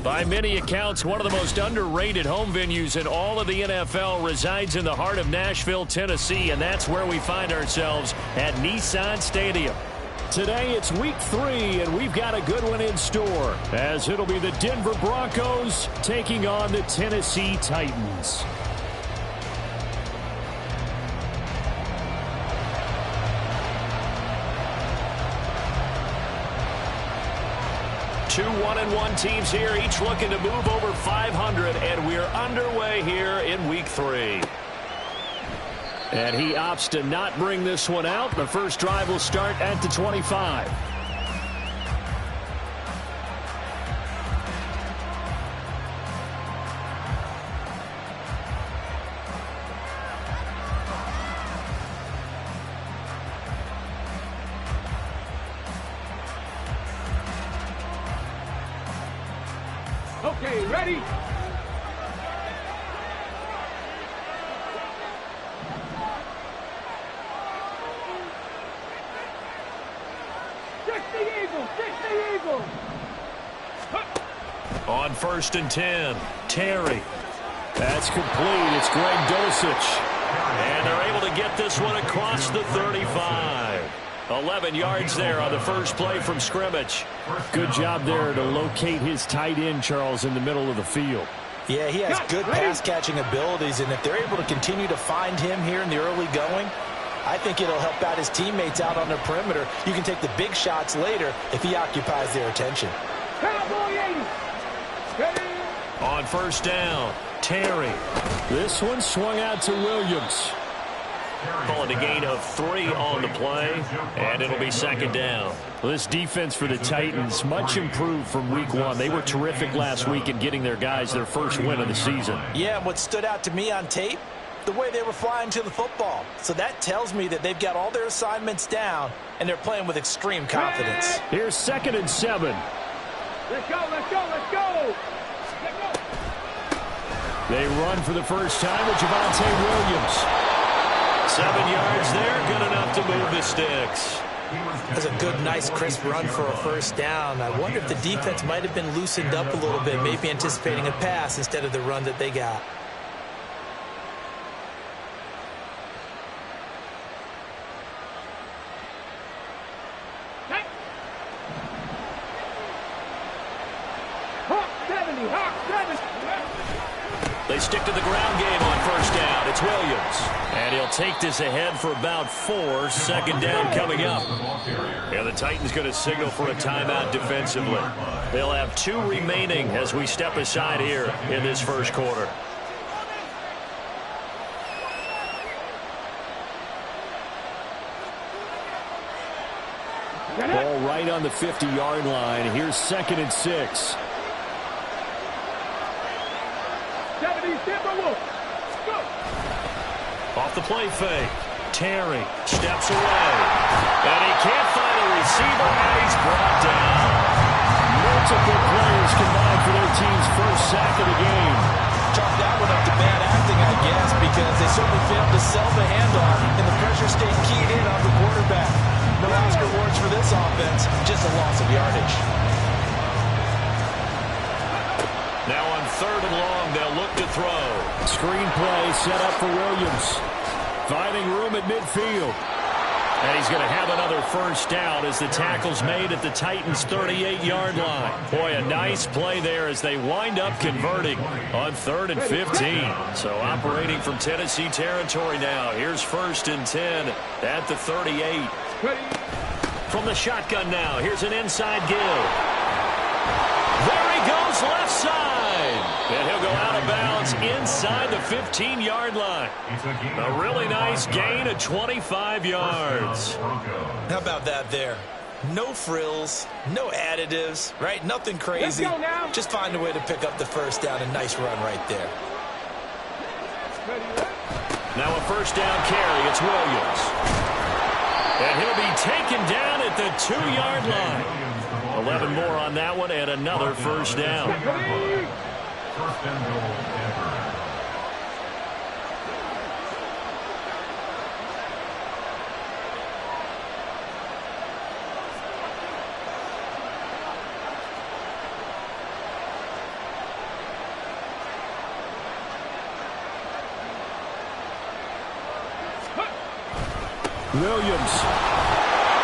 By many accounts, one of the most underrated home venues in all of the NFL resides in the heart of Nashville, Tennessee, and that's where we find ourselves at Nissan Stadium. Today, it's week 3, and we've got a good one in store, as it'll be the Denver Broncos taking on the Tennessee Titans. Two 1-1 teams here, each looking to move over 500, and we're underway here in week 3. And he opts to not bring this one out. The first drive will start at the 25. Okay, ready? Fix the Eagles! On 1st and 10, Terry. That's complete. It's Greg Dulcich. And they're able to get this one across the 35. 11 yards there on the first play from scrimmage. Good job there to locate his tight end, Charles, in the middle of the field. Yeah, he has good pass-catching abilities, and if they're able to continue to find him here in the early going, I think it'll help out his teammates out on the perimeter. You can take the big shots later if he occupies their attention. On 1st down, Terry. This one swung out to Williams. Calling a gain of 3 on the play, and it'll be 2nd down. Well, this defense for the Titans, much improved from week 1. They were terrific last week in getting their guys their first win of the season. Yeah, and what stood out to me on tape, the way they were flying to the football. So that tells me that they've got all their assignments down, and they're playing with extreme confidence. Here's 2nd and 7. Let's go, let's go, let's go! Let's go! They run for the first time with Javonte Williams. 7 yards there, good enough to move the sticks. That's a good, nice, crisp run for a first down. I wonder if the defense might have been loosened up a little bit, maybe anticipating a pass instead of the run that they got. They stick to the ground game on 1st down. It's Williams. And he'll take this ahead for about 4. 2nd down coming up. And the Titans going to signal for a timeout defensively. They'll have 2 remaining as we step aside here in this first quarter. Ball right on the 50-yard line. Here's 2nd and 6. Off the play fake. Terry steps away. And he can't find a receiver, and he's brought down. Multiple players combined for their team's first sack of the game. Chalk that one up to bad acting, I guess, because they certainly failed to sell the handoff, and the pressure stayed keyed in on the quarterback. No Oscar awards for this offense, just a loss of yardage. Now on 3rd and long, they'll look to throw. Screen play set up for Williams. Finding room at midfield. And he's going to have another first down as the tackle's made at the Titans' 38-yard line. Boy, a nice play there as they wind up converting on 3rd and 15. So operating from Tennessee territory now. Here's 1st and 10 at the 38. From the shotgun now, here's an inside give. There he goes, left side. And he'll go out of bounds inside the 15-yard line. A really nice gain of 25 yards. How about that there? No frills, no additives, right? Nothing crazy. Just find a way to pick up the first down. A nice run right there. Now a first down carry. It's Williams. And he'll be taken down at the 2-yard line. 11 more on that one and another first down. First and goal, Denver. Williams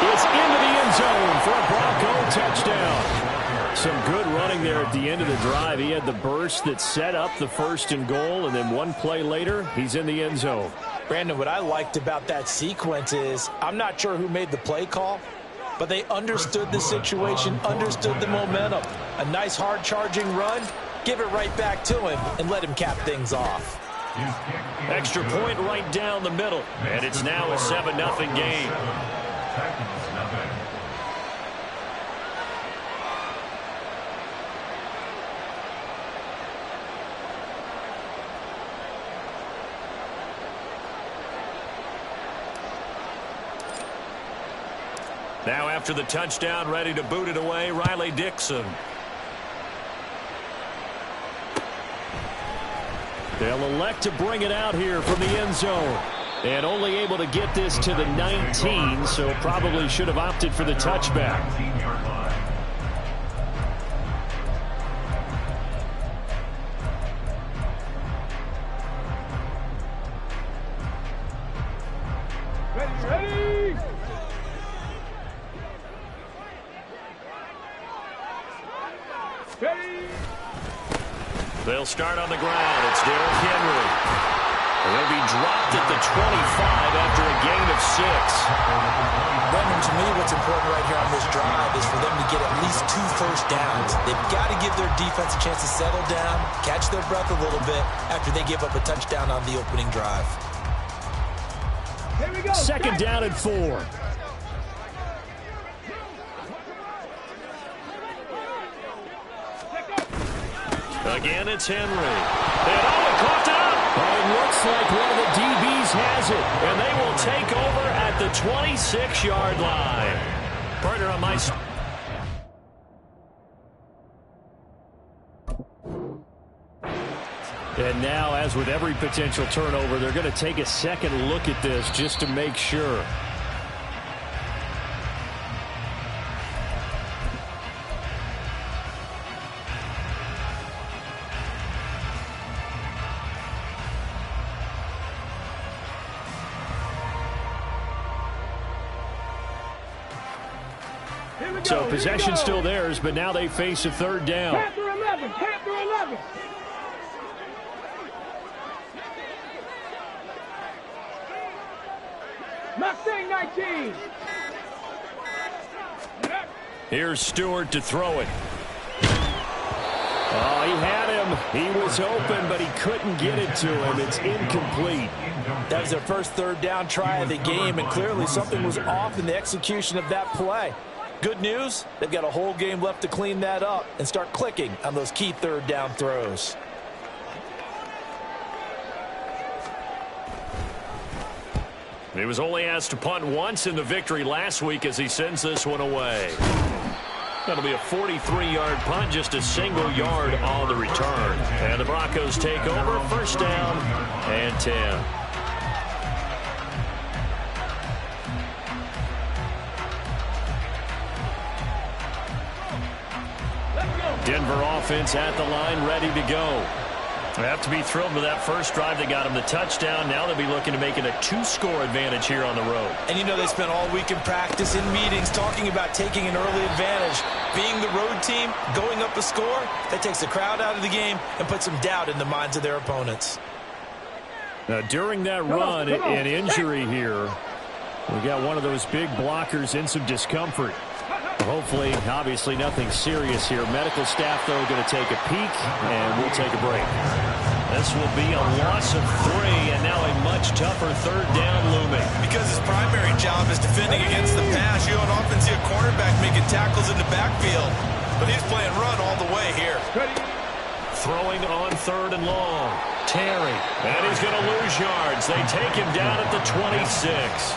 is into the end zone for a Bronco touchdown. Some good running there at the end of the drive. He had the burst that set up the first and goal, and then one play later, he's in the end zone. Brandon, what I liked about that sequence is I'm not sure who made the play call, but they understood the situation, understood the momentum. A nice hard-charging run, give it right back to him, and let him cap things off. Extra point right down the middle, and it's now a 7-0 game. Now after the touchdown, ready to boot it away, Riley Dixon. They'll elect to bring it out here from the end zone. And only able to get this to the 19, so probably should have opted for the touchback. Ready! Ready! They'll start on the ground. It's Derrick Henry. And they'll be dropped at the 25 after a gain of 6. Brendan, to me, what's important right here on this drive is for them to get at least 2 first downs. They've got to give their defense a chance to settle down, catch their breath a little bit after they give up a touchdown on the opening drive. Here we go. Second down and 4. Again, it's Henry. And it caught up. It looks like one of the DBs has it. And they will take over at the 26-yard line. Partner on my... And now, as with every potential turnover, they're going to take a second look at this just to make sure. So possession still theirs, but now they face a third down. Panther 11, Panther 11. Mustang 19. Here's Stewart to throw it. Oh, he had him. He was open, but he couldn't get it to him. It's incomplete. That was their first third down try of the game, and clearly something was off in the execution of that play. Good news, they've got a whole game left to clean that up and start clicking on those key third down throws. He was only asked to punt once in the victory last week as he sends this one away. That'll be a 43-yard punt, just a single yard on the return. And the Broncos take over, first down and 10. Denver offense at the line, ready to go. They have to be thrilled with that first drive. They got them the touchdown. Now they'll be looking to make it a 2-score advantage here on the road. And you know they spent all week in practice, in meetings, talking about taking an early advantage. Being the road team, going up a score, that takes the crowd out of the game and puts some doubt in the minds of their opponents. Now, during that run, an injury here. We got one of those big blockers in some discomfort. Hopefully, obviously, nothing serious here. Medical staff, though, going to take a peek, and we'll take a break. This will be a loss of 3, and now a much tougher third down looming. Because his primary job is defending against the pass. You don't often see a cornerback making tackles in the backfield, but he's playing run all the way here. Throwing on third and long. Terry. And he's going to lose yards. They take him down at the 26.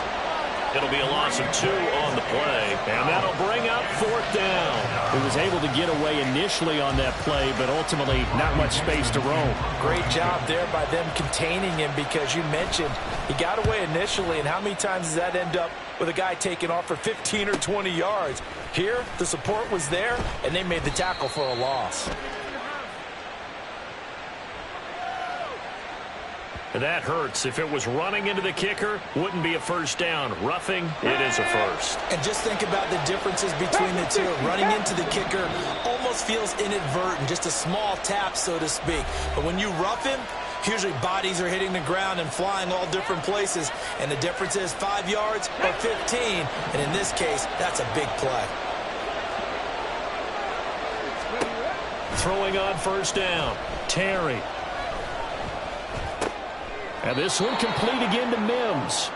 It'll be a loss of 2 on the play, and that'll bring up 4th down. He was able to get away initially on that play, but ultimately not much space to roam. Great job there by them containing him, because you mentioned he got away initially, and how many times does that end up with a guy taking off for 15 or 20 yards? Here, the support was there, and they made the tackle for a loss. And that hurts. If it was running into the kicker, wouldn't be a first down. Roughing, it is a first. And just think about the differences between the two. Running into the kicker almost feels inadvertent, just a small tap, so to speak. But when you rough him, usually bodies are hitting the ground and flying all different places. And the difference is 5 yards or 15. And in this case, that's a big play. Throwing on first down, Terry. And this one complete again to Mims.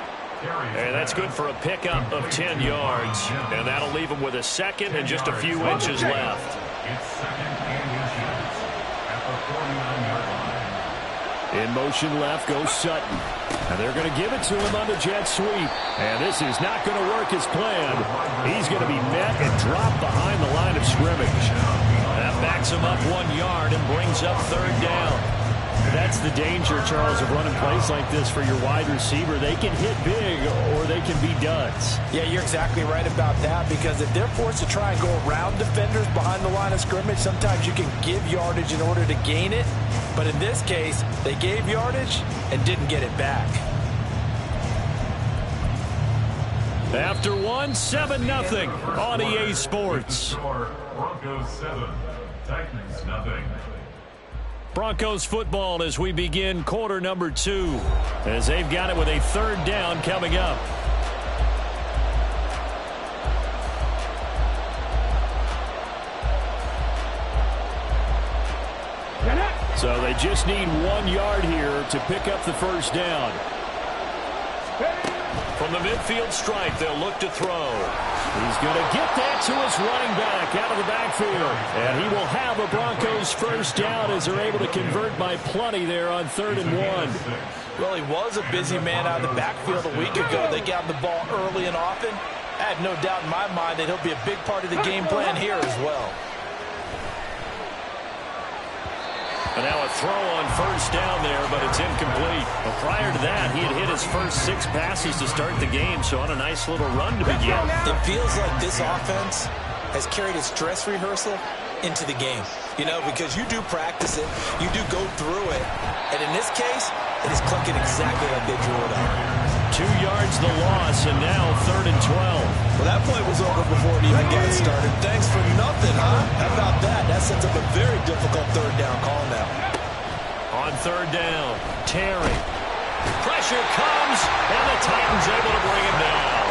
And that's good for a pickup of 10 yards. And that'll leave him with a second and just a few inches left. It's 2nd and inches at the 49-yard line. In motion left goes Sutton. And they're going to give it to him on the jet sweep. And this is not going to work as planned. He's going to be met and dropped behind the line of scrimmage. That backs him up 1 yard and brings up 3rd down. That's the danger, Charles, of running plays like this for your wide receiver. They can hit big or they can be duds. Yeah, you're exactly right about that, because if they're forced to try and go around defenders behind the line of scrimmage, sometimes you can give yardage in order to gain it. But in this case, they gave yardage and didn't get it back. After 1, 7-0 on EA Sports. Broncos 7, Titans nothing. Broncos football as we begin quarter number 2, as they've got it with a 3rd down coming up. So they just need 1 yard here to pick up the first down. From the midfield stripe, they'll look to throw. He's going to get that to his running back out of the backfield. And he will have a Broncos first down as they're able to convert by plenty there on 3rd and 1. Well, he was a busy man out of the backfield a week ago. They got the ball early and often. I have no doubt in my mind that he'll be a big part of the game plan here as well. And now a throw on first down there, but it's incomplete. Well, prior to that, he had hit his first 6 passes to start the game, so on a nice little run to begin. It feels like this offense has carried its dress rehearsal into the game. You know, because you do practice it, you do go through it, and in this case, it is clicking exactly like they drew it up. 2 yards the loss, and now 3rd and 12. Well, that play was over before it even got started. Thanks for nothing, huh? How about that? That sets up a very difficult 3rd down call now. On 3rd down, Terry. Pressure comes, and the Titans able to bring him down.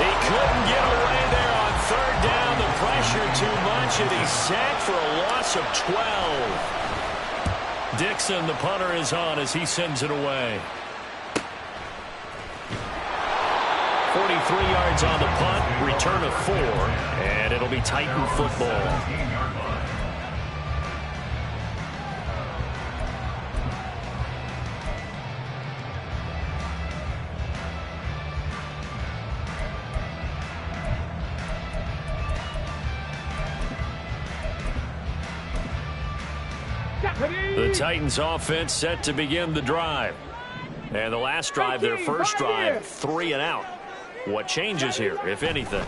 He couldn't get away there on 3rd down. The pressure too much, and he's sacked for a loss of 12. Dixon, the punter, is on as he sends it away. 43 yards on the punt, return of 4, and it'll be Titan football. The Titans offense set to begin the drive. And the last drive, their first drive, 3 and out. What changes here, if anything?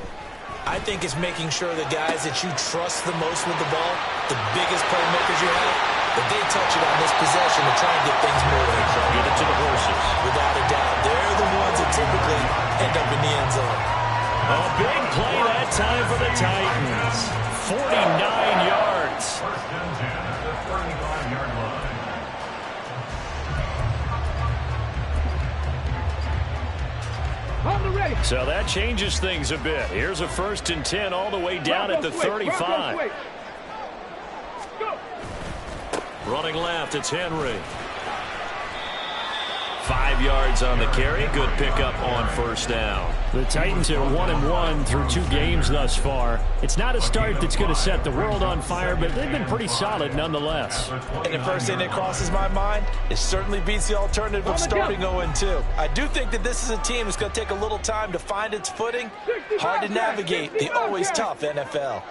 I think it's making sure the guys that you trust the most with the ball, the biggest playmakers you have, that they touch it on this possession to try and get things moving. Get it to the horses. Without a doubt. They're the ones that typically end up in the end zone. A big play that time for the Titans. 49 yards. 1st and 10 at the 35-yard line. So that changes things a bit. Here's a 1st and 10 all the way down at the 35. Running left, it's Henry. 5 yards on the carry. Good pickup on first down. The Titans are 1-1 through 2 games thus far. It's not a start that's going to set the world on fire, but they've been pretty solid nonetheless. And the first thing that crosses my mind, it certainly beats the alternative of starting 0-2. I do think that this is a team that's going to take a little time to find its footing. Hard to navigate the always tough NFL.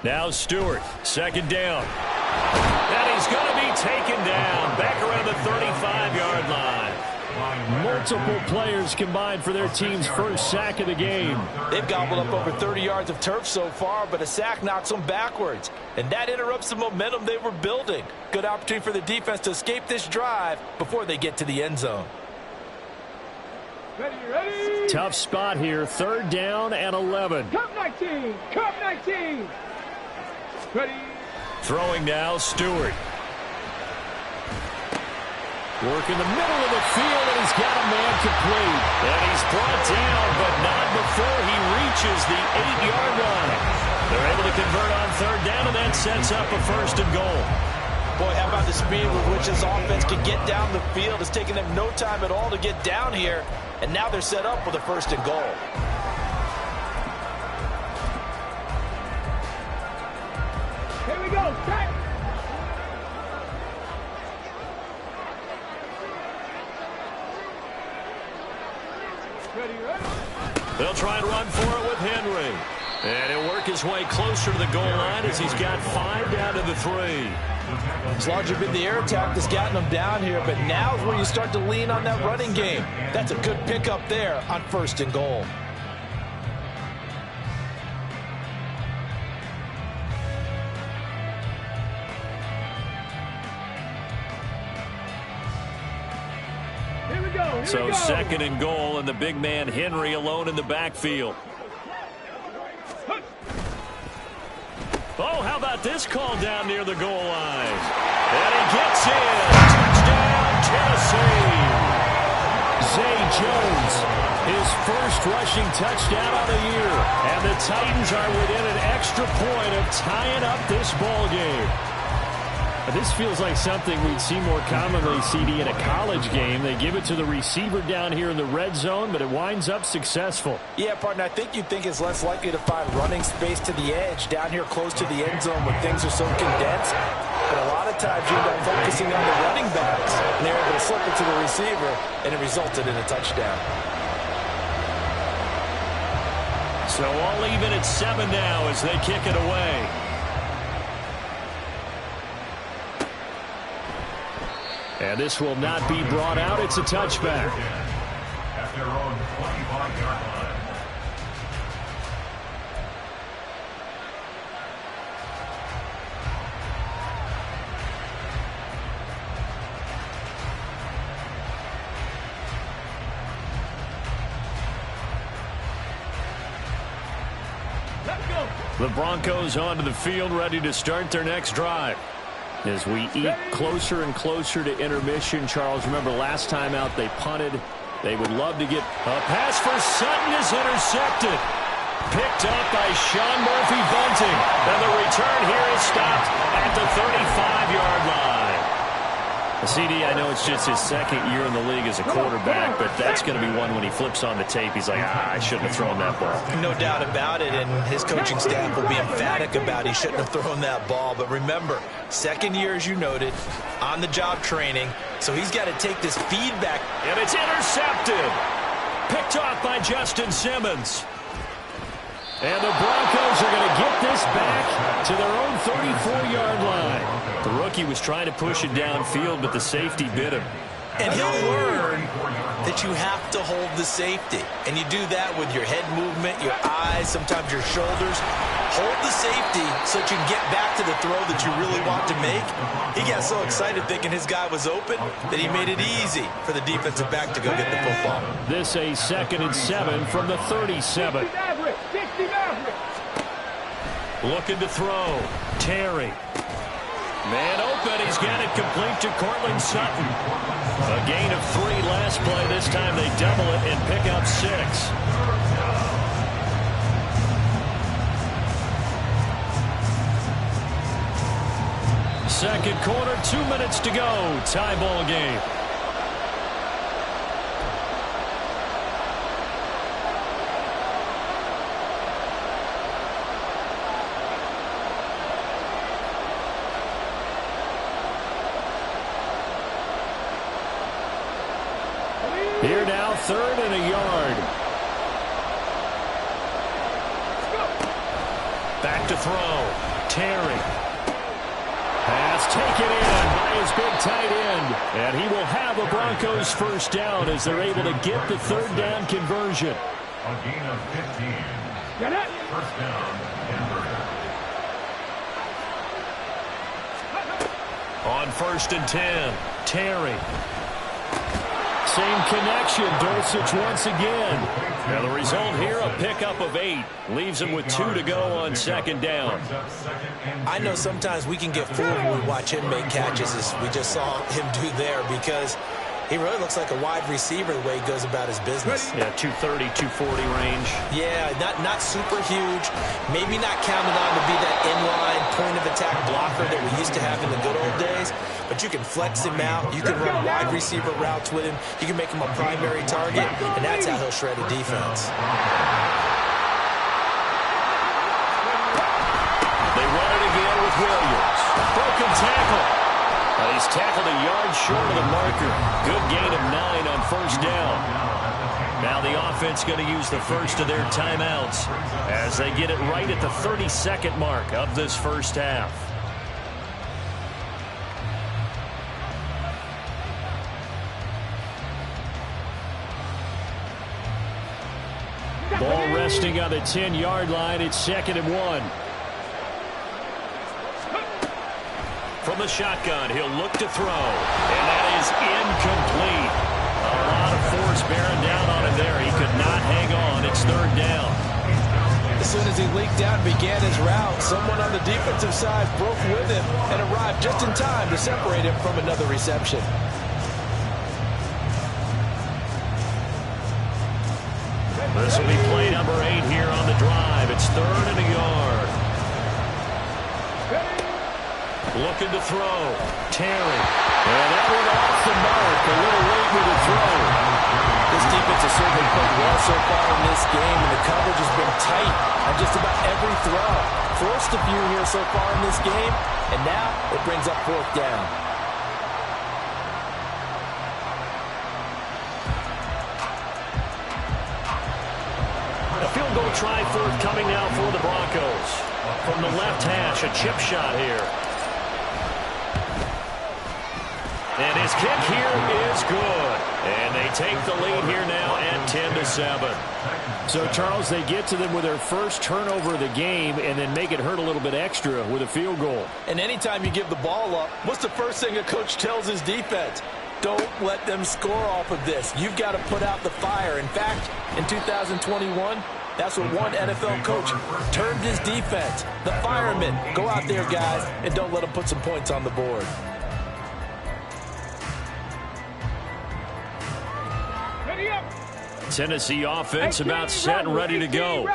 Now Stewart, second down. And he's going to be taken down back around the 35-yard line. Multiple players combined for their team's first sack of the game. They've gobbled up over 30 yards of turf so far, but a sack knocks them backwards. And that interrupts the momentum they were building. Good opportunity for the defense to escape this drive before they get to the end zone. Ready. Tough spot here. 3rd down and 11. Come 19. Come 19. Ready. Throwing now, Stewart. Work in the middle of the field, and he's got a man complete. And he's brought down, but not before he reaches the 8-yard line. They're able to convert on 3rd down, and that sets up a 1st and goal. Boy, how about the speed with which this offense can get down the field? It's taken them no time at all to get down here, and now they're set up with a 1st and goal. Here we go. Set. They'll try and run for it with Henry. And he'll work his way closer to the goal line as he's got 5 down to the 3. It's largely been the air attack that's gotten them down here, but now is where you start to lean on that running game. That's a good pickup there on 1st and goal. So 2nd and goal, and the big man Henry alone in the backfield. Oh, how about this call down near the goal line? And he gets in. Touchdown, Tennessee. Zay Jones, his first rushing touchdown of the year. And the Titans are within an extra point of tying up this ball game. This feels like something we'd see more commonly, CD, in a college game. They give it to the receiver down here in the red zone, but it winds up successful. Yeah, partner, I think you'd think it's less likely to find running space to the edge down here close to the end zone when things are so condensed. But a lot of times you end up focusing on the running backs, and they're able to slip it to the receiver, and it resulted in a touchdown. So all even at 7 now as they kick it away. And this will not be brought out. It's a touchback. At their own 25-yard line. Let's go. The Broncos onto the field, ready to start their next drive. As we eat closer and closer to intermission, Charles, remember last time out they punted. They would love to get a pass for Sutton is intercepted. Picked up by Sean Murphy-Bunting. And the return here is stopped at the 35-yard line. CD, I know it's just his 2nd year in the league as a quarterback, but that's going to be one when he flips on the tape. He's like, I shouldn't have thrown that ball. No doubt about it, and his coaching staff will be emphatic about he shouldn't have thrown that ball. But remember, 2nd year, as you noted, on-the-job training, so he's got to take this feedback. And it's intercepted. Picked off by Justin Simmons. And the Broncos are going to get this back to their own 34-yard line. The rookie was trying to push it downfield, but the safety bit him. And he'll learn that you have to hold the safety. And you do that with your head movement, your eyes, sometimes your shoulders. Hold the safety so that you can get back to the throw that you really want to make. He got so excited thinking his guy was open that he made it easy for the defensive back to go get the football. This a 2nd and 7 from the 37. Looking to throw. Terry. Man open. He's got it complete to Cortland Sutton. A gain of 3 last play. This time they double it and pick up 6. Second quarter, 2 minutes to go. Tie ball game. Here now, 3rd and a yard. Back to throw. Terry. Pass taken in by his big tight end. And he will have a Broncos first down as they're able to get the 3rd down conversion. A gain of 15. Get it. First down, Denver. On 1st and 10, Terry. Same connection, Dulcich once again. Now the result here, a pickup of 8. Leaves him with 2 to go on 2nd down. I know sometimes we can get fooled when we watch him make catches, as we just saw him do there, because he really looks like a wide receiver the way he goes about his business. Yeah, 230, 240 range. Yeah, not super huge. Maybe not counted on to be that inline point-of-attack blocker that we used to have in the good old days. But you can flex him out. You can run wide receiver routes with him. You can make him a primary target, and that's how he'll shred a defense. They run it again with Williams. Broken tackle. He's tackled a yard short of the marker. Good gain of 9 on 1st down. Now the offense going to use the first of their timeouts as they get it right at the 32nd mark of this first half. Ball resting on the 10-yard line. It's 2nd and 1. From the shotgun, he'll look to throw. And that is incomplete. A lot of force bearing down on him there. He could not hang on. It's 3rd down. As soon as he leaked out and began his route, someone on the defensive side broke with him and arrived just in time to separate him from another reception. This will be play number 8 here on the drive. It's 3rd and a yard. Looking to throw. Terry. And that one off the mark. A little late with the throw. This defense has certainly played well so far in this game, and the coverage has been tight on just about every throw. Forced a few here so far in this game, and now it brings up 4th down. A field goal try forthcoming now for the Broncos. From the left hash, a chip shot here. And his kick here is good. And they take the lead here now at 10-7. So, Charles, they get to them with their first turnover of the game and then make it hurt a little bit extra with a field goal. And anytime you give the ball up, what's the first thing a coach tells his defense? Don't let them score off of this. You've got to put out the fire. In fact, in 2021, that's what one NFL coach termed his defense. The firemen. Go out there, guys, and don't let them put some points on the board. Tennessee offense about set and ready to go.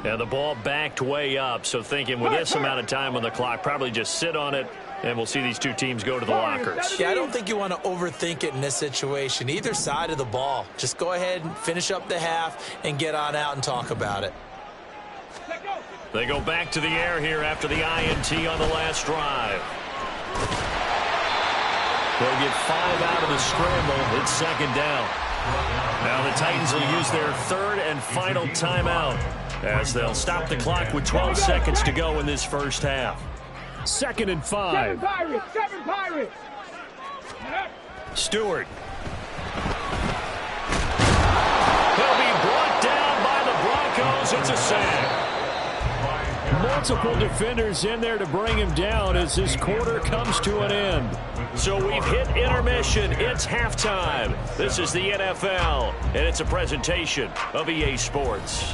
And the ball backed way up, so thinking with this amount of time on the clock, probably just sit on it, and we'll see these two teams go to the lockers. Yeah, I don't think you want to overthink it in this situation. Either side of the ball. Just go ahead and finish up the half and get on out and talk about it. They go back to the air here after the INT on the last drive. They'll get 5 out of the scramble. It's 2nd down. Now the Titans will use their 3rd and final timeout as they'll stop the clock with 12 seconds to go in this first half. 2nd and 5. 7 Pirates. Stewart. He'll be brought down by the Broncos. It's a sack. Multiple defenders in there to bring him down as this quarter comes to an end. So we've hit intermission. It's halftime. This is the NFL, and it's a presentation of EA Sports.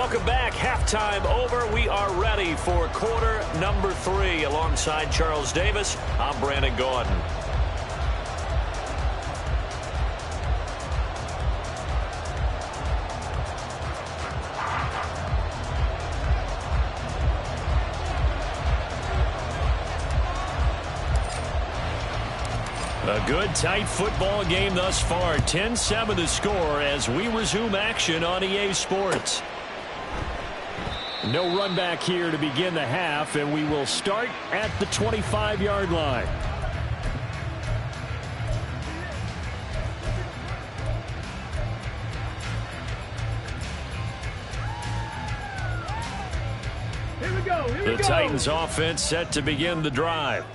Welcome back. Halftime over. We are ready for quarter number 3. Alongside Charles Davis, I'm Brandon Gaudin. A good, tight football game thus far. 10-7 the score as we resume action on EA Sports. No run back here to begin the half, and we will start at the 25-yard line. Here we go. The Titans offense set to begin the drive.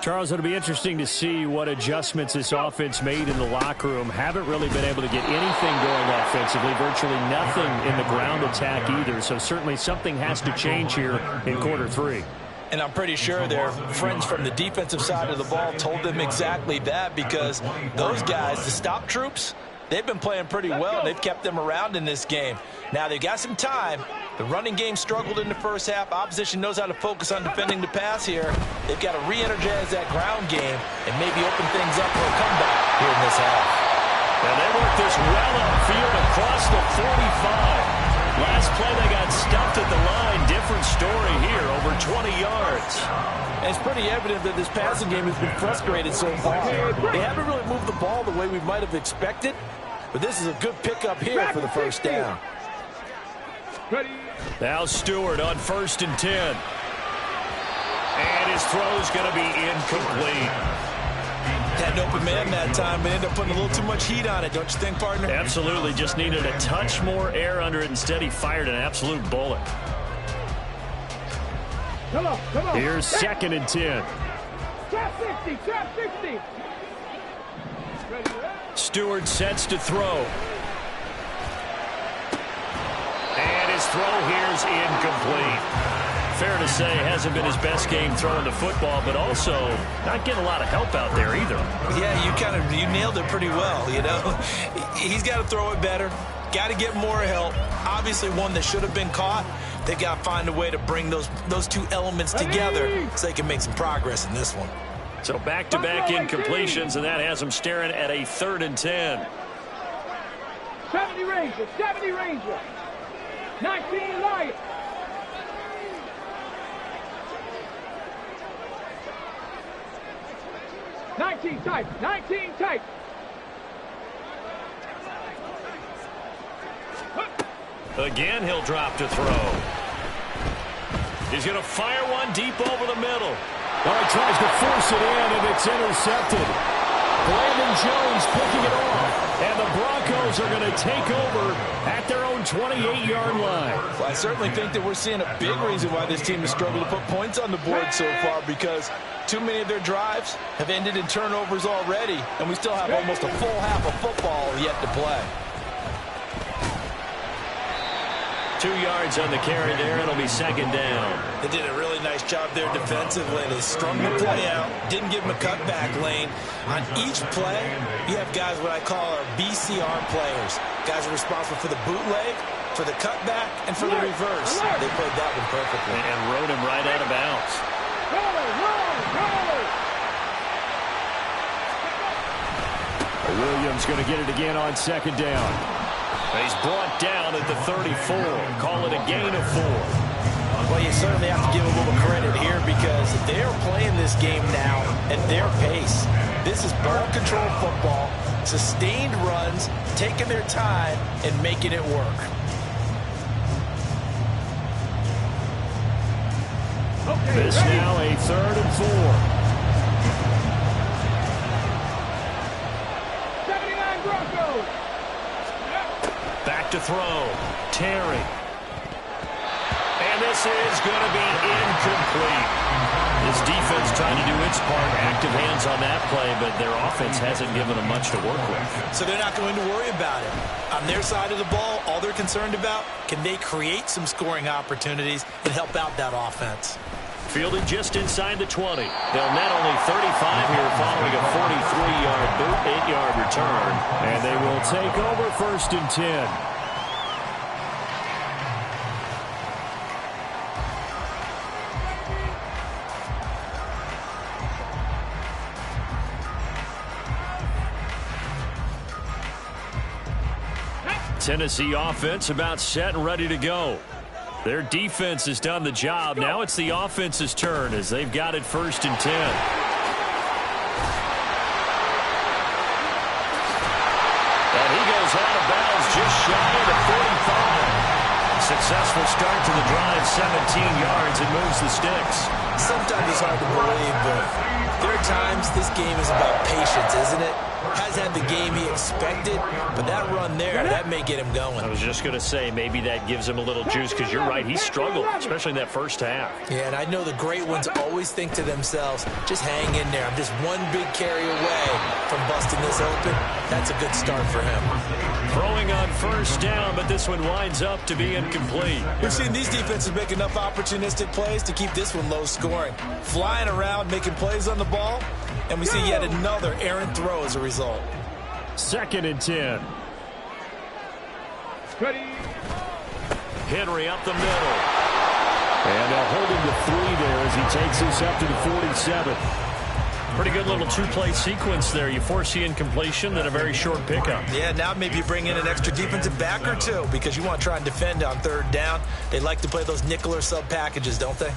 Charles, it'll be interesting to see what adjustments this offense made in the locker room. Haven't really been able to get anything going offensively, virtually nothing in the ground attack either. So certainly something has to change here in quarter 3. And I'm pretty sure their friends from the defensive side of the ball told them exactly that, because those guys, the stop troops, they've been playing pretty well. They've kept them around in this game. Now they've got some time. The running game struggled in the first half. Opposition knows how to focus on defending the pass here. They've got to re-energize that ground game and maybe open things up for a comeback here in this half. And they work this well upfield across the 45. Last play they got stuffed at the line. Different story here, over 20 yards. And it's pretty evident that this passing game has been frustrated so far. They haven't really moved the ball the way we might have expected, but this is a good pickup here for the first down. Now Stewart on 1st and 10. And his throw's going to be incomplete. Had an open man that time, but ended up putting a little too much heat on it, don't you think, partner? Absolutely. Just needed a touch more air under it. Instead, he fired an absolute bullet. Come on. Here's 2nd and 10. Trap 60. Stewart sets to throw. And his throw here's incomplete. Fair to say, hasn't been his best game throwing the football, but also not getting a lot of help out there either. Yeah, you nailed it pretty well, you know. He's got to throw it better. Got to get more help. Obviously one that should have been caught. They got to find a way to bring those two elements together so they can make some progress in this one. So back-to-back incompletions, and that has them staring at a 3rd and 10. 70 Ranger. 19 Lions. Nineteen tight. Again, he'll drop to throw. He's going to fire one deep over the middle. Well, he tries to force it in, and it's intercepted. Brandon Jones picking it off. And the Broncos are going to take over at their own 28-yard line. Well, I certainly think that we're seeing a big reason why this team has struggled to put points on the board so far, because too many of their drives have ended in turnovers already, and we still have almost a full half of football yet to play. 2 yards on the carry there. It'll be 2nd down. They did a really nice job there defensively. They strung the play out, didn't give them a cutback lane. On each play, you have guys what I call our BCR players. Guys are responsible for the bootleg, for the cutback, and for the reverse. They played that one perfectly. And rode him right out of bounds. Williams going to get it again on 2nd down. He's brought down at the 34. Call it a gain of 4. Well, you certainly have to give a little credit here, because they're playing this game now at their pace. This is ball control football, sustained runs, taking their time and making it work. This now a 3rd and 4. 79 Broncos. Back to throw. Terry. And this is going to be incomplete. This defense trying to do its part. Active hands on that play, but their offense hasn't given them much to work with. So they're not going to worry about it. On their side of the ball, all they're concerned about, can they create some scoring opportunities and help out that offense? Fielded just inside the 20. They'll net only 35 here following a 43-yard boot, 8-yard return. And they will take over 1st and 10. Tennessee offense about set and ready to go. Their defense has done the job. Now it's the offense's turn as they've got it 1st and 10. And he goes out of bounds just shy of the 45. Successful start to the drive, 17 yards, and moves the sticks. Sometimes it's hard to believe, but there are times this game is about patience, isn't it? Has had the game he expected, but that run there, that may get him going. I was just going to say, maybe that gives him a little juice, because you're right, he struggled, especially in that first half. Yeah, and I know the great ones always think to themselves, just hang in there. I'm just one big carry away from busting this open. That's a good start for him. Throwing on 1st down, but this one winds up to be incomplete. We've seen these defenses make enough opportunistic plays to keep this one low scoring. Flying around, making plays on the ball, and we see yet another errant throw as a result. 2nd and 10. Ready. Henry up the middle. And they'll hold him to 3 there as he takes this up to the 47. Pretty good little 2-play sequence there. You force the incompletion, then a very short pickup. Yeah, now maybe you bring in an extra defensive back or two because you want to try and defend on 3rd down. They like to play those nickel or sub packages, don't they?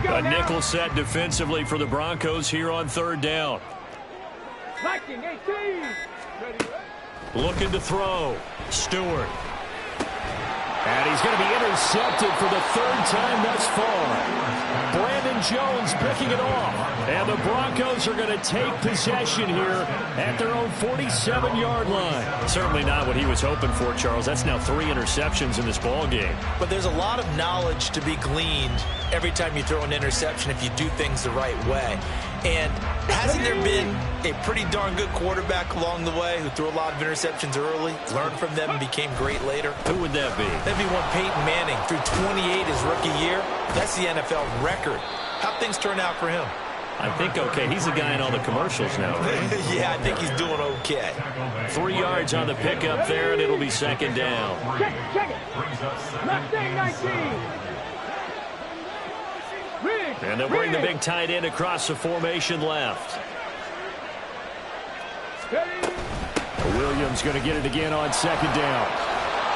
A nickel set defensively for the Broncos here on 3rd down. Liking 18. Ready. Looking to throw. Stewart. And he's going to be intercepted for the 3rd time thus far. Brandon Jones picking it off. And the Broncos are going to take possession here at their own 47-yard line. Certainly not what he was hoping for, Charles. That's now 3 interceptions in this ball game. But there's a lot of knowledge to be gleaned every time you throw an interception if you do things the right way. And hasn't there been a pretty darn good quarterback along the way who threw a lot of interceptions early, learned from them, and became great later? Who would that be? That'd be one Peyton Manning. Threw 28 his rookie year. That's the NFL record. How'd things turn out for him? I think okay. He's the guy in all the commercials now, right? Yeah, I think he's doing okay. 3 yards on the pickup there, and it'll be 2nd down. Check it. Mustang 19. And they'll bring the big tight end across the formation left. Williams going to get it again on 2nd down.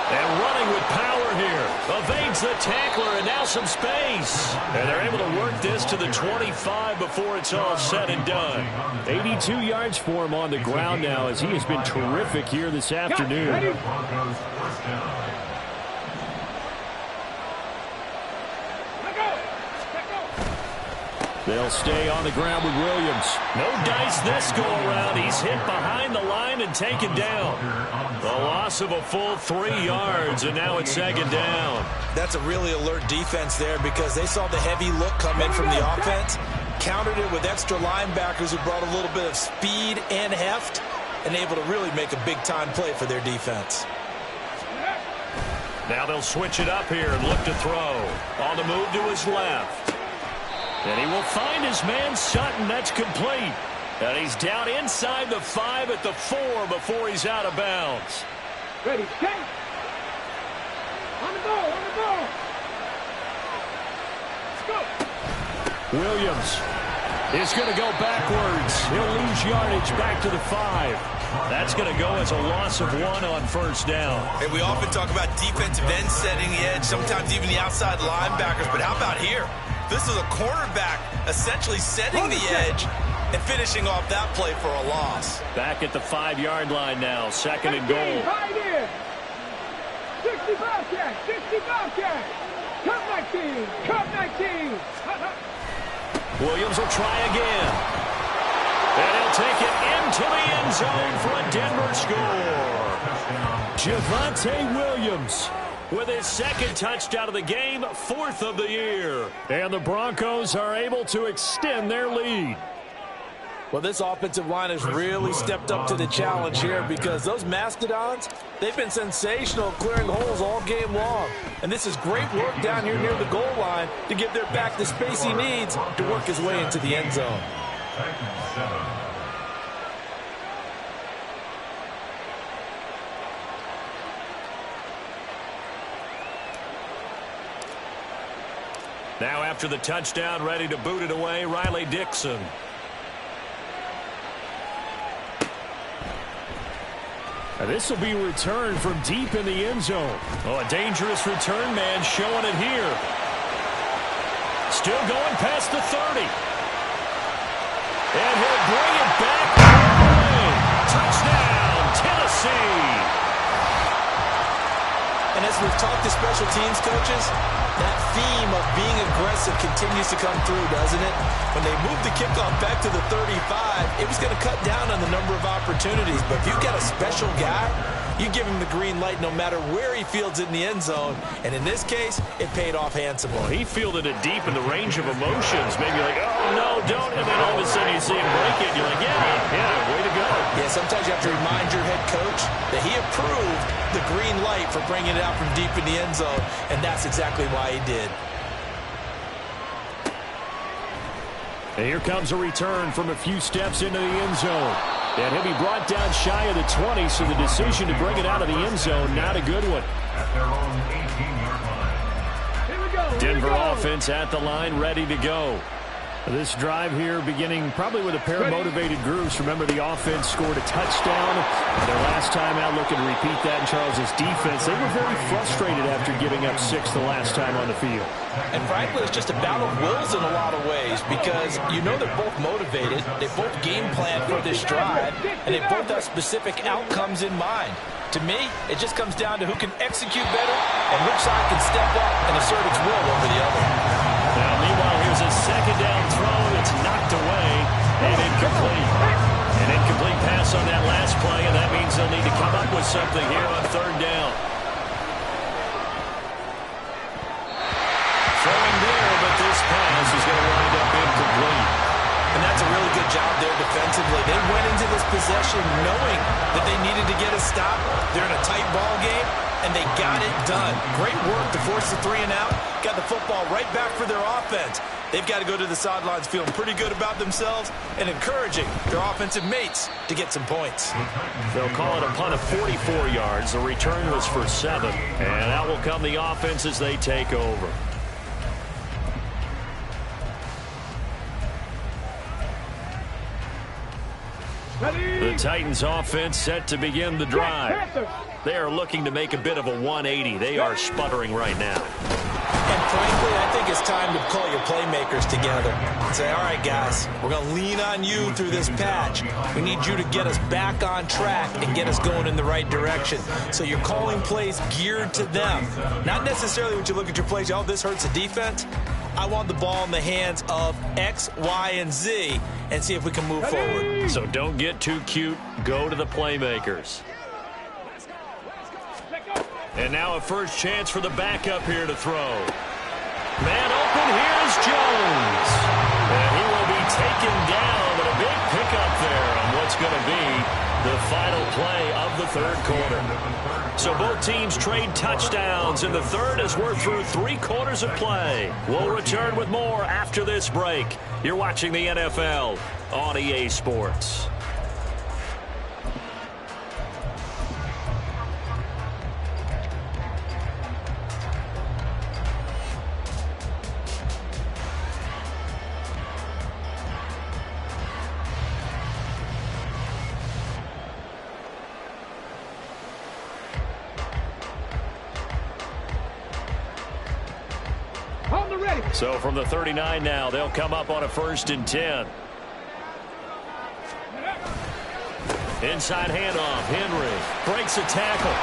And running with power here. Evades the tackler and now some space. And they're able to work this to the 25 before it's all said and done. 82 yards for him on the ground now as he has been terrific here this afternoon. They'll stay on the ground with Williams. No dice this go-around. He's hit behind the line and taken down. The loss of a full 3 yards, and now it's 2nd down. That's a really alert defense there because they saw the heavy look come in from the offense, countered it with extra linebackers who brought a little bit of speed and heft, and able to really make a big-time play for their defense. Now they'll switch it up here and look to throw. On the move to his left. And he will find his man Sutton. That's complete. And he's down inside the 5 at the 4 before he's out of bounds. Ready, set. On the ball, on the ball. Let's go. Williams is going to go backwards. He'll lose yardage back to the 5. That's going to go as a loss of 1 on 1st down. And we often talk about defensive ends setting the edge, sometimes even the outside linebackers. But how about here? This is a cornerback essentially setting the edge and finishing off that play for a loss. Back at the 5-yard line now, 2nd and goal. Right in. 60 Bobcat, 60 Bobcat. Cup 19, Cup 19. Williams will try again. And he'll take it into the end zone for a Denver score. Javonte Williams with his 2nd touchdown of the game, 4th of the year. And the Broncos are able to extend their lead. Well, this offensive line has really stepped up to the challenge here because those Mastodons, they've been sensational clearing holes all game long. And this is great work down here near the goal line to give their back the space he needs to work his way into the end zone. Now after the touchdown, ready to boot it away, Riley Dixon. This will be returned from deep in the end zone. Oh, a dangerous return man showing it here. Still going past the 30. And he'll bring it back. Touchdown, Tennessee. And as we've talked to special teams coaches, that theme of being aggressive continues to come through, doesn't it? When they moved the kickoff back to the 35, it was going to cut down on the number of opportunities. But if you've got a special guy, you give him the green light no matter where he fields it in the end zone. And in this case, it paid off handsomely. Well, he fielded it deep in the range of emotions. Maybe like, oh, no, don't. And then all of a sudden you see him break it. And you're like, yeah, way to go. Yeah, sometimes you have to remind your head coach that he approved the green light for bringing it out from deep in the end zone. And that's exactly why he did. And here comes a return from a few steps into the end zone. And he'll be brought down shy of the 20, so the decision to bring it out of the end zone, not a good one. At their own 18-yard line. Here we go. Denver offense at the line, ready to go. This drive here beginning probably with a pair of motivated groups. Remember, the offense scored a touchdown. Their last time out, looking to repeat that in Charles' defense. They were very frustrated after giving up 6 the last time on the field. And frankly, it's just a battle of wills in a lot of ways because you know they're both motivated. They both game plan for this drive, and they both have specific outcomes in mind. To me, it just comes down to who can execute better and which side can step up and assert its will over the other. Now, meanwhile, here's a second down throw. It's knocked away and incomplete. An incomplete pass on that last play, and that means they'll need to come up with something here on third down. Throwing there, but this pass is going to wind up incomplete. And that's a really good job there defensively. They went into this possession knowing that they needed to get a stop. They're in a tight ball game, and they got it done. Great work to force the 3 and out. Got the football right back for their offense. They've got to go to the sidelines feeling pretty good about themselves and encouraging their offensive mates to get some points. They'll call it a punt of 44 yards. The return was for 7. And out will come the offense as they take over. The Titans offense set to begin the drive. They are looking to make a bit of a 180. They are sputtering right now. And frankly, I think it's time to call your playmakers together and say, all right, guys, we're going to lean on you through this patch. We need you to get us back on track and get us going in the right direction. So you're calling plays geared to them. Not necessarily when you look at your plays, oh, this hurts the defense. I want the ball in the hands of X, Y, and Z and see if we can move forward. So don't get too cute. Go to the playmakers. And now a first chance for the backup here to throw. Man open, here's Jones. And he will be taken down, but a big pickup there on what's going to be the final play of the third quarter. So both teams trade touchdowns in the third as we're through 3 quarters of play. We'll return with more after this break. You're watching the NFL on EA Sports. So from the 39 now, they'll come up on a 1st and 10. Inside handoff, Henry breaks a tackle.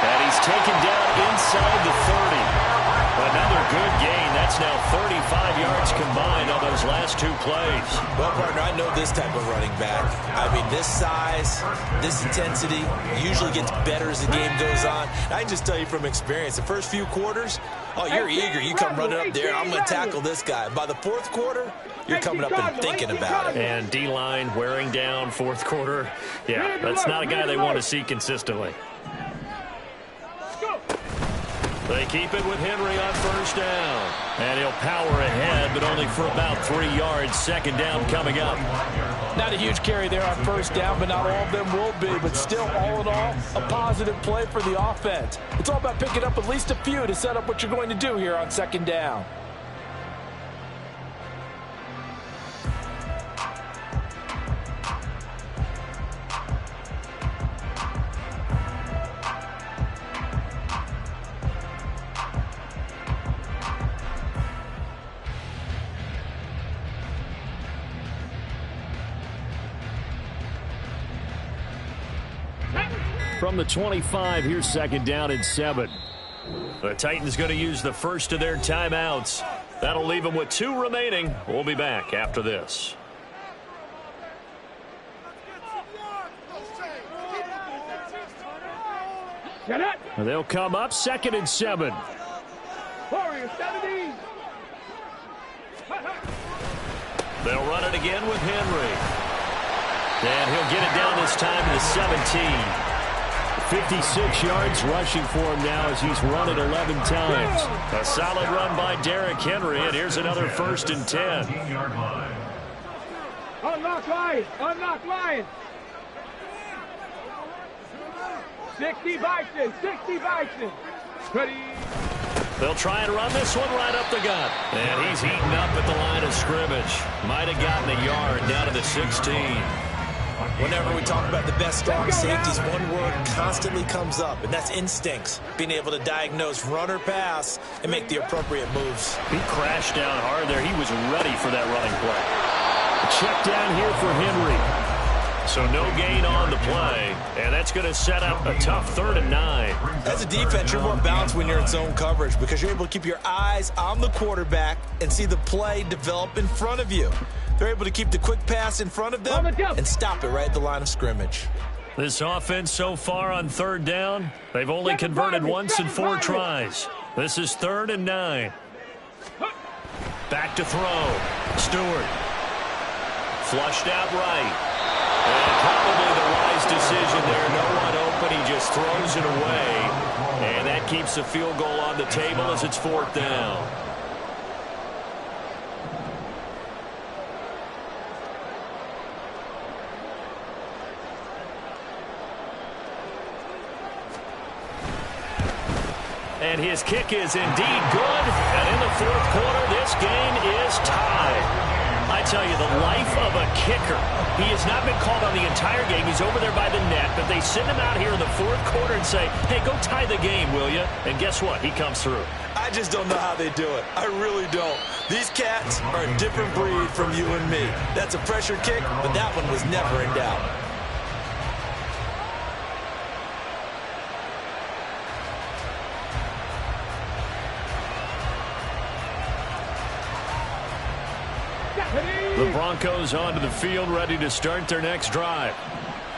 And he's taken down inside the 30. Another good gain. That's now 35 yards combined on those last 2 plays. Well, partner, I know this type of running back. I mean, this size, this intensity usually gets better as the game goes on. I can just tell you from experience, the first few quarters, oh, you're eager. You come running up there, I'm going to tackle this guy. By the 4th quarter, you're coming up and thinking about it. And D-line wearing down 4th quarter. Yeah, that's not a guy they want to see consistently. They keep it with Henry on 1st down. And he'll power ahead, but only for about 3 yards. 2nd down coming up. Not a huge carry there on 1st down, but not all of them will be. But still, all in all, a positive play for the offense. It's all about picking up at least a few to set up what you're going to do here on 2nd down. from the 25. Here's second down and 7. The Titans going to use the first of their timeouts. That'll leave them with 2 remaining. We'll be back after this. They'll come up second and 7. Warriors 17. They'll run it again with Henry. And he'll get it down this time to the 17. 56 yards rushing for him now as he's run it 11 times. A solid run by Derrick Henry, and here's another 1st and 10. 15-yard line. Unlock line. Unlock line. 60 Bison. 60 Bison. Ready. They'll try and run this one right up the gut. And he's eaten up at the line of scrimmage. Might have gotten a yard down to the 16. Whenever we talk about the best strong safeties, one word constantly comes up, and that's instincts. Being able to diagnose run or pass and make the appropriate moves. He crashed down hard there. He was ready for that running play. A check down here for Henry. So no gain on the play, and that's going to set up a tough 3rd and 9. As a defense, you're more balanced when you're in zone coverage because you're able to keep your eyes on the quarterback and see the play develop in front of you. They're able to keep the quick pass in front of them and stop it right at the line of scrimmage. This offense so far on 3rd down, they've only converted once in 4 tries. This is 3rd and 9. Back to throw. Stewart. Flushed out right. And probably the wise decision there. No one open. He just throws it away. And that keeps the field goal on the table as it's 4th down. And his kick is indeed good. And in the 4th quarter, this game is tied. I tell you, the life of a kicker. He has not been called on the entire game. He's over there by the net, but they send him out here in the 4th quarter and say, hey, go tie the game, will you? And guess what? He comes through. I just don't know how they do it. I really don't. These cats are a different breed from you and me. That's a pressure kick, but that one was never in doubt. The Broncos onto the field, ready to start their next drive.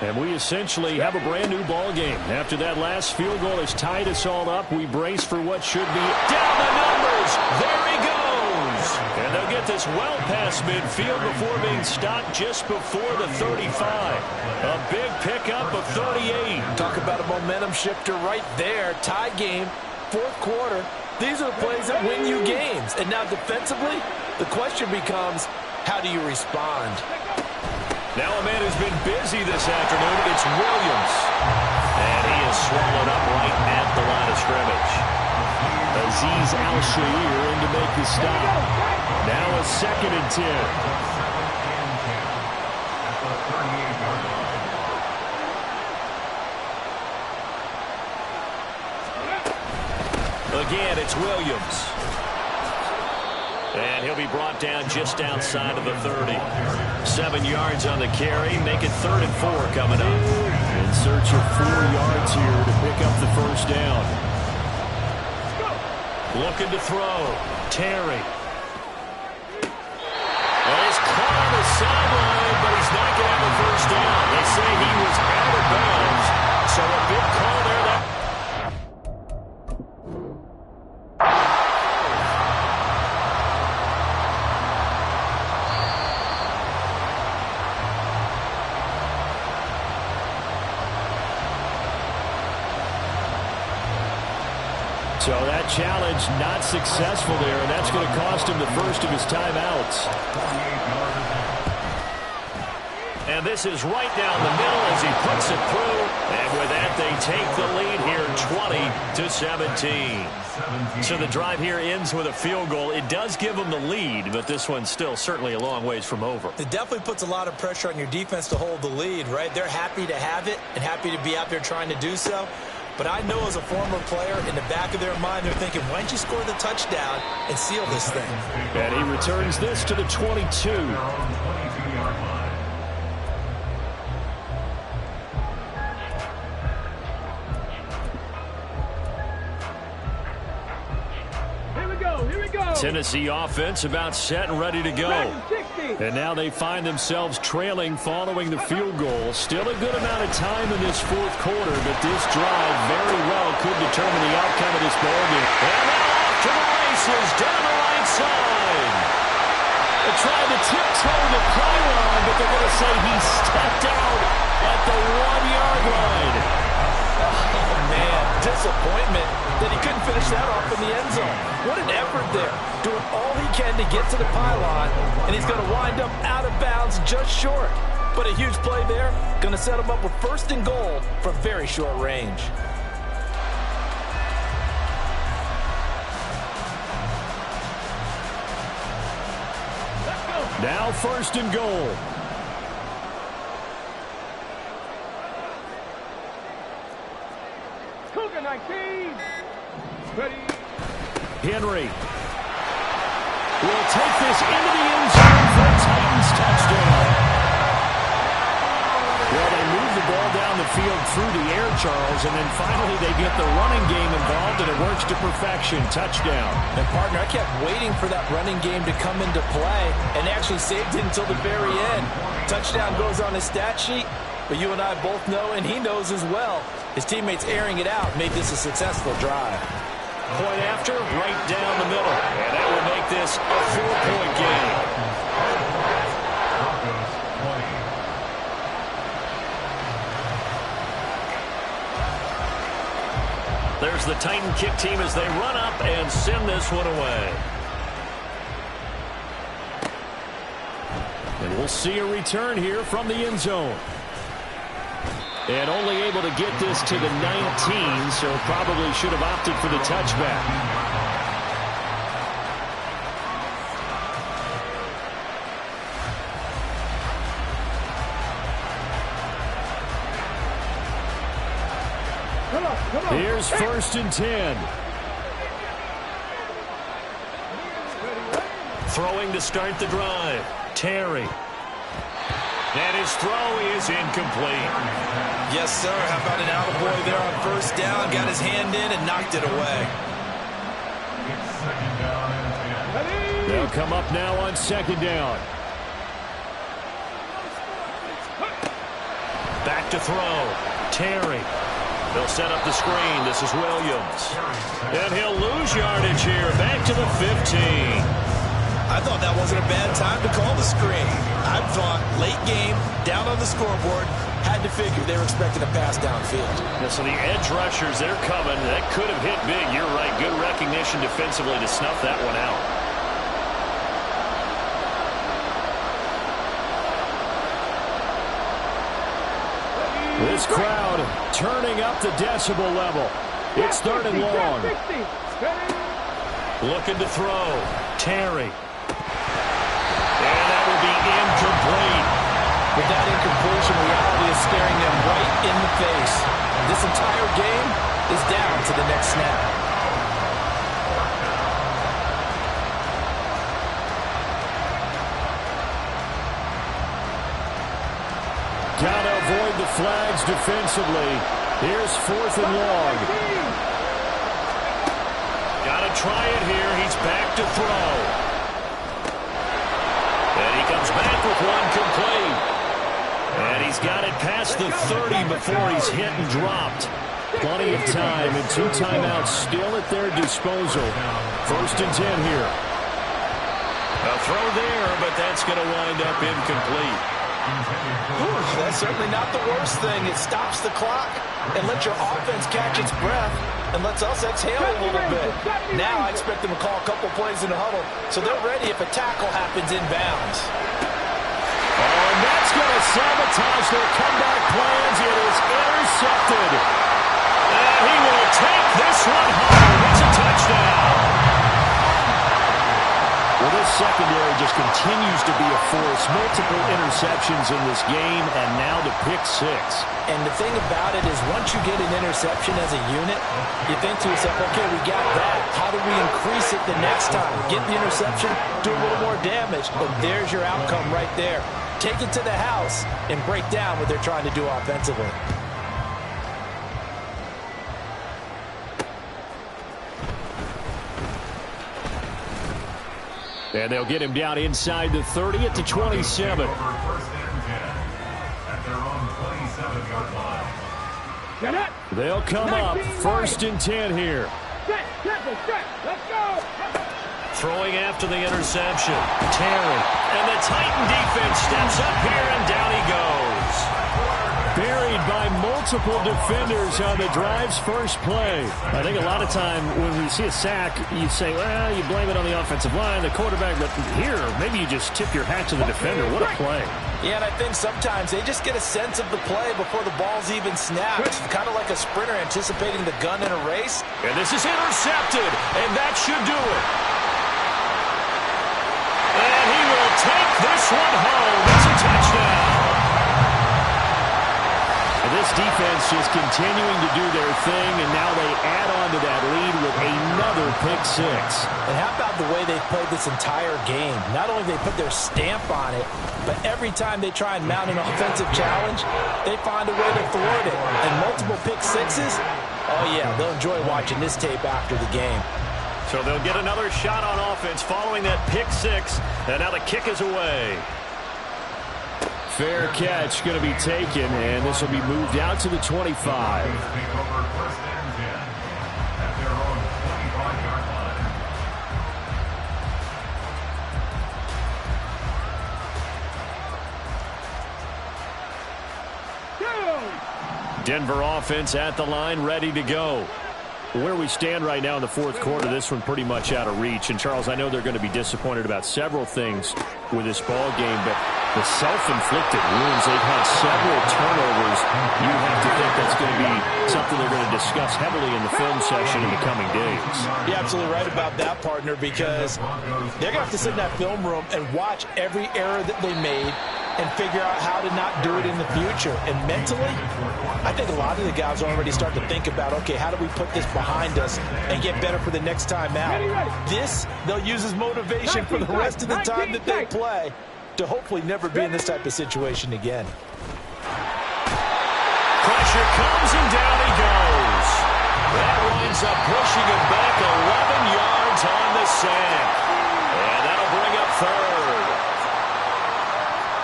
And we essentially have a brand-new ball game. After that last field goal has tied us all up, we brace for what should be down the numbers. There he goes. And they'll get this well past midfield before being stopped just before the 35. A big pickup of 38. Talk about a momentum shifter right there. Tie game, 4th quarter. These are the plays that win you games. And now defensively, the question becomes, how do you respond? Now a man who's been busy this afternoon, it's Williams. And he is swallowed up right at the line of scrimmage. Azeez Al-Shaair in to make the stop. Now a 2nd and 10. Again, it's Williams. And he'll be brought down just outside of the 30. 7 yards on the carry, make it 3rd and 4 coming up. In search of 4 yards here to pick up the 1st down. Looking to throw. Terry. And he's caught on the sideline, but he's not going to have a 1st down. They say he was out of bounds. So a big call there. So that challenge not successful there, and that's going to cost him the 1st of his timeouts. And this is right down the middle as he puts it through. And with that, they take the lead here 20-17. So the drive here ends with a field goal. It does give them the lead, but this one's still certainly a long ways from over. It definitely puts a lot of pressure on your defense to hold the lead, right? They're happy to have it and happy to be out there trying to do so. But I know as a former player, in the back of their mind, they're thinking, why don't you score the touchdown and seal this thing? And he returns this to the 22. Here we go. Tennessee offense about set and ready to go. 60. And now they find themselves trailing following the field goal. Still a good amount of time in this fourth quarter, but this drive very well could determine the outcome of this ballgame. And now off to the races down the right side. They tried to tiptoe the pylon, but they're going to say he stepped out at the 1-yard line. Oh, man, disappointment that he couldn't finish that off in the end zone. What an effort there. Doing all he can to get to the pylon, and he's going to wind up out of bounds just short. But a huge play there, going to set him up with first and goal from very short range. Now first and goal. Cougar 19. Ready. Henry will take this into the end zone for a Titans touchdown. Well, they move the ball down the field through the air, Charles, and then finally they get the running game involved, and it works to perfection. Touchdown. And, partner, I kept waiting for that running game to come into play and actually saved it until the very end. Touchdown goes on his stat sheet, but you and I both know, and he knows as well, his teammates airing it out made this a successful drive. Point after, right down the middle. And that will make this a 4-point game. There's the Titan kick team as they run up and send this one away. And we'll see a return here from the end zone. And only able to get this to the 19, so probably should have opted for the touchback. Come on. Here's first and 10. Throwing to start the drive. Terry. And his throw is incomplete. Yes, sir. How about an attaboy there on first down? Got his hand in and knocked it away. It's second down and 10. They'll come up now on second down. Back to throw. Terry. They'll set up the screen. This is Williams. And he'll lose yardage here. Back to the 15. I thought that wasn't a bad time to call the screen. I thought late game, down on the scoreboard, had to figure they were expecting a pass downfield. Yeah, so the edge rushers, they're coming. That could have hit big. You're right. Good recognition defensively to snuff that one out. This crowd turning up the decibel level. It's third and long. Looking to throw. Terry. And that will be incomplete. With that incompletion, reality is staring them right in the face. This entire game is down to the next snap. Gotta avoid the flags defensively. Here's fourth and long. Gotta try it here. He's back to throw. And he comes back with one complete. And he's got it past the 30 before he's hit and dropped. Plenty of time and 2 timeouts still at their disposal. First and 10 here. A throw there, but that's going to wind up incomplete. Ooh, that's certainly not the worst thing. It stops the clock and lets your offense catch its breath and lets us exhale a little bit. Now I expect them to call a couple plays in the huddle so they're ready if a tackle happens inbounds. Oh, and that's going to sabotage their comeback plans. It is intercepted. And he will take this one home. It's a touchdown. Well, this secondary just continues to be a force. Multiple interceptions in this game, and now the pick 6. And the thing about it is once you get an interception as a unit, you think to yourself, okay, we got that. How do we increase it the next time? Get the interception, do a little more damage, but there's your outcome right there. Take it to the house and break down what they're trying to do offensively. And they'll get him down inside the 30 at the 27. First and 10 at their own 27-yard line. Get it. They'll come up first and 10 here. Let's go. Throwing after the interception. Terry. And the Titan defense steps up here, and down he goes. Buried by multiple defenders on the drive's first play. I think a lot of time when we see a sack, you say, well, you blame it on the offensive line, the quarterback, but here, maybe you just tip your hat to the defender. What a play. Yeah, and I think sometimes they just get a sense of the play before the ball's even snapped. Kind of like a sprinter anticipating the gun in a race. And this is intercepted, and that should do it. And he will take this one home. It's a touchdown. This defense just continuing to do their thing, and now they add on to that lead with another pick six. And how about the way they've played this entire game? Not only have they put their stamp on it, but every time they try and mount an offensive challenge, they find a way to thwart it. And multiple pick sixes, oh yeah, they'll enjoy watching this tape after the game. So they'll get another shot on offense following that pick six, and now the kick is away. Fair catch going to be taken, and this will be moved out to the 25. Take over first and 10 at their own 25-yard line. Denver offense at the line, ready to go. Where we stand right now in the fourth quarter, this one pretty much out of reach. And, Charles, I know they're going to be disappointed about several things with this ball game, but the self-inflicted wounds, they've had several turnovers. You have to think that's going to be something they're going to discuss heavily in the film session in the coming days. You're absolutely right about that, partner, because they're going to have to sit in that film room and watch every error that they made and figure out how to not do it in the future. And mentally, I think a lot of the guys already start to think about, okay, how do we put this behind us and get better for the next time out? This, they'll use as motivation for the rest of the time that they play to hopefully never be in this type of situation again. Pressure comes, and down he goes. That winds up pushing him back 11 yards on the sack. And that'll bring up third.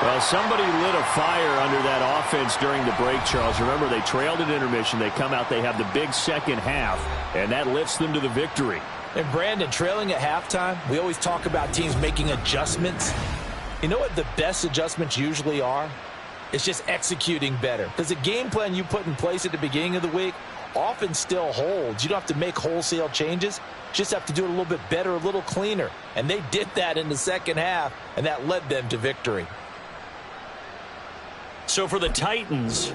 Well, somebody lit a fire under that offense during the break, Charles. Remember, they trailed at intermission. They come out, they have the big second half, and that lifts them to the victory. And, Brandon, trailing at halftime, we always talk about teams making adjustments. You know what the best adjustments usually are? It's just executing better. Because the game plan you put in place at the beginning of the week often still holds. You don't have to make wholesale changes. You just have to do it a little bit better, a little cleaner. And they did that in the second half, and that led them to victory. So for the Titans,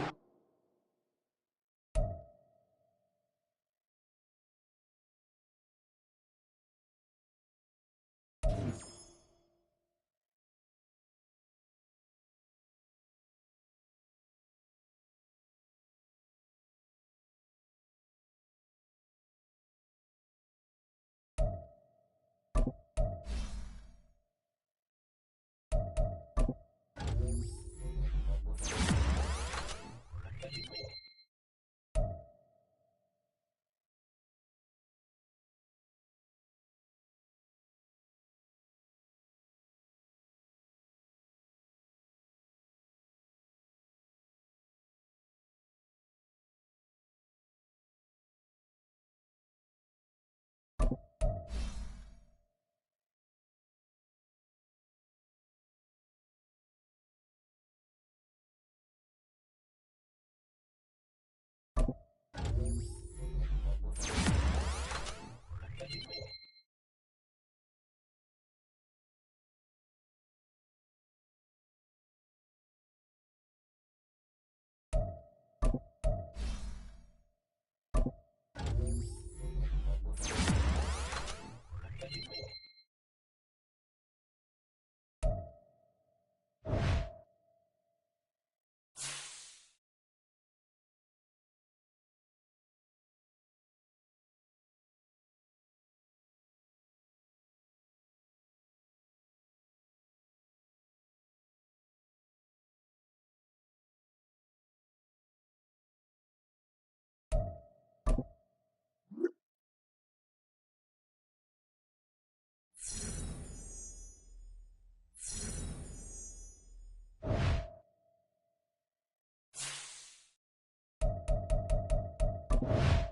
it.